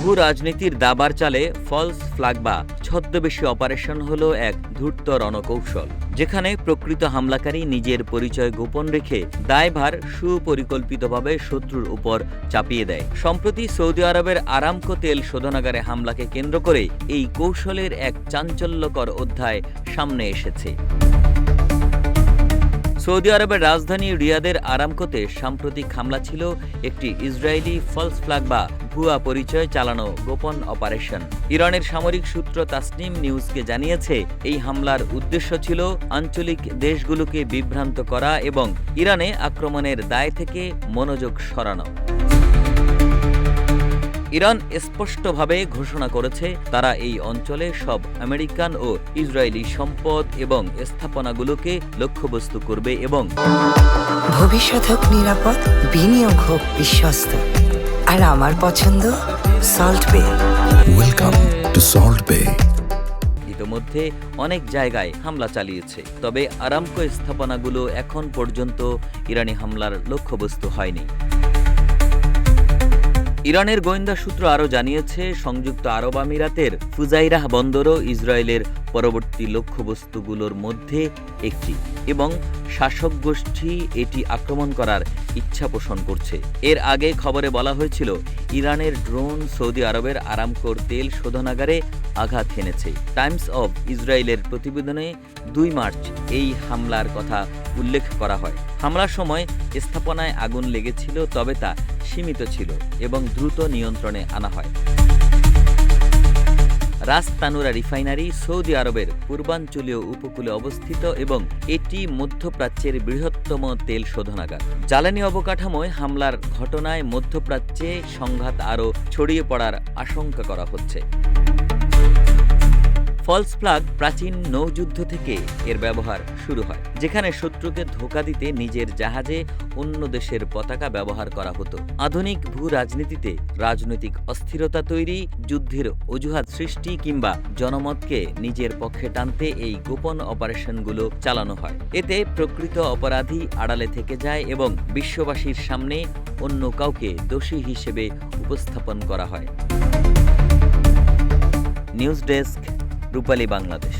ভূ রাজনীতির দাবার চালে ফলস ফ্ল্যাগ বা ছদ্মবেশী অপারেশন হল এক ধূর্ত রণকৌশল, যেখানে প্রকৃত হামলাকারী নিজের পরিচয় গোপন রেখে দায়ভার সুপরিকল্পিতভাবে শত্রুর উপর চাপিয়ে দেয়। সম্প্রতি সৌদি আরবের আরামকো তেল শোধনাগারে হামলাকে কেন্দ্র করে এই কৌশলের এক চাঞ্চল্যকর অধ্যায় সামনে এসেছে। সৌদি আরবের রাজধানী রিয়াদের আরামকোতে সাম্প্রতিক হামলা ছিল একটি ইসরায়েলি ফলস ফ্ল্যাগ বা ভুয়া পরিচয় চালানো গোপন অপারেশন। ইরানের সামরিক সূত্র তাসনিম নিউজকে জানিয়েছে, এই হামলার উদ্দেশ্য ছিল আঞ্চলিক দেশগুলোকে বিভ্রান্ত করা এবং ইরানে আক্রমণের দায় থেকে মনোযোগ সরানো। ইরান স্পষ্টভাবে ঘোষণা করেছে তারা এই অঞ্চলে সব আমেরিকান ও ইসরায়েলি সম্পদ এবং স্থাপনাগুলোকে লক্ষ্যবস্তু করবে এবং ভবিষ্যৎ হোক নিরাপদ, বিনিয়োগ হোক বিশ্বস্ত, আর আমার পছন্দ সল্ট বে। ওয়েলকাম টু সল্ট বে। ইতোমধ্যে অনেক জায়গায় হামলা চালিয়েছে, তবে আরামকো স্থাপনাগুলো এখন পর্যন্ত ইরানি হামলার লক্ষ্যবস্তু হয়নি। ইরানের গোয়েন্দা সূত্র আরও জানিয়েছে, সংযুক্ত আরব আমিরাতের ফুজাইরাহ বন্দরও ইসরায়েলের পরবর্তী লক্ষ্যবস্তুগুলোর মধ্যে একটি এবং শাসক গোষ্ঠী এটি আক্রমণ করার ইচ্ছা পোষণ করছে। এর আগে খবরে বলা হয়েছিল ইরানের ড্রোন সৌদি আরবের আরামকোর তেল শোধনাগারে আঘাত হেনেছে। টাইমস অব ইসরায়েলের প্রতিবেদনে ২ মার্চ এই হামলার কথা উল্লেখ করা হয়। হামলার সময় স্থাপনায় আগুন লেগেছিল, তবে তা সীমিত ছিল এবং দ্রুত নিয়ন্ত্রণে আনা হয়। রাস তানুরা রিফাইনারি সৌদি আরবের পূর্বাঞ্চলীয় উপকূলে অবস্থিত এবং এটি মধ্যপ্রাচ্যের বৃহত্তম তেল শোধনাগার। জ্বালানি অবকাঠামোয় হামলার ঘটনায় মধ্যপ্রাচ্যে সংঘাত আরও ছড়িয়ে পড়ার আশঙ্কা করা হচ্ছে। ফলস ফ্ল্যাগ প্রাচীন নৌযুদ্ধ থেকে এর ব্যবহার শুরু হয়, যেখানে শত্রুকে ধোঁকা দিতে নিজের জাহাজে অন্য দেশের পতাকা ব্যবহার করা হতো। আধুনিক ভূ রাজনীতিতে রাজনৈতিক অস্থিরতা তৈরি, যুদ্ধের অজুহাত সৃষ্টি কিংবা জনমতকে নিজের পক্ষে টানতে এই গোপন অপারেশনগুলো চালানো হয়। এতে প্রকৃত অপরাধী আড়ালে থেকে যায় এবং বিশ্ববাসীর সামনে অন্য কাউকে দোষী হিসেবে উপস্থাপন করা হয়। নিউজ ডেস্ক, রূপালী বাংলাদেশ।